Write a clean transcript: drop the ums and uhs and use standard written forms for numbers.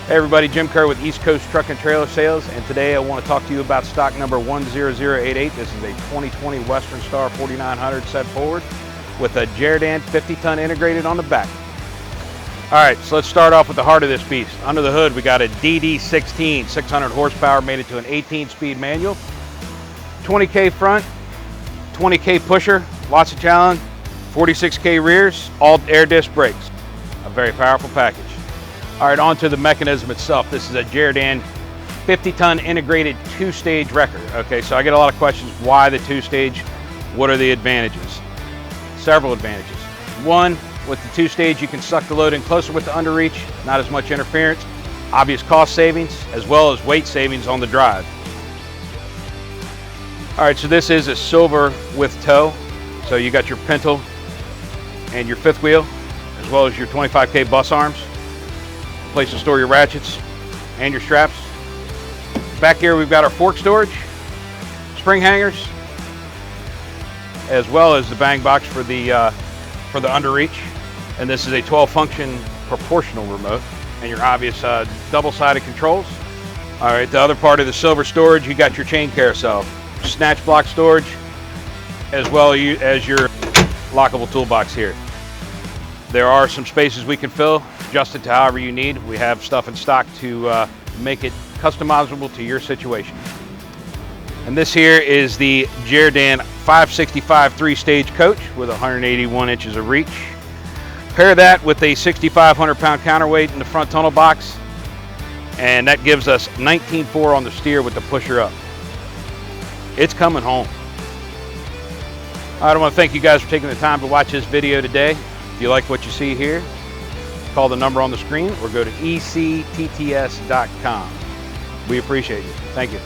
Hey everybody, Jim Kerr with East Coast Truck and Trailer Sales, and today I want to talk to you about stock number 10088. This is a 2020 Western Star 4900 set forward with a Jerr-Dan 50-ton integrated on the back. All right, so let's start off with the heart of this beast. Under the hood, we got a DD16, 600 horsepower, made it to an 18-speed manual, 20K front, 20K pusher, lots of challenge, 46K rears, all air disc brakes. A very powerful package. All right, on to the mechanism itself. This is a Jerr-Dan 50-ton integrated two-stage wrecker. Okay, so I get a lot of questions. Why the two-stage? What are the advantages? Several advantages. One, with the two-stage, you can suck the load in closer with the underreach, not as much interference, obvious cost savings, as well as weight savings on the drive. All right, so this is a silver with tow. So you got your pintle and your fifth wheel, as well as your 25K bus arms. Place to store your ratchets and your straps. Back here we've got our fork storage, spring hangers, as well as the bang box for the underreach. And this is a 12-function proportional remote, and your obvious double-sided controls. All right, the other part of the silver storage, you got your chain carousel, snatch block storage, as well as your lockable toolbox here. There are some spaces we can fill, adjust it to however you need. We have stuff in stock to make it customizable to your situation. And this here is the Jerr-Dan 565 three-stage coach with 181 inches of reach. Pair that with a 6,500 pound counterweight in the front tunnel box, and that gives us 19.4 on the steer with the pusher up. It's coming home. I want to thank you guys for taking the time to watch this video today. If you like what you see here, call the number on the screen or go to ectts.com. We appreciate you. Thank you.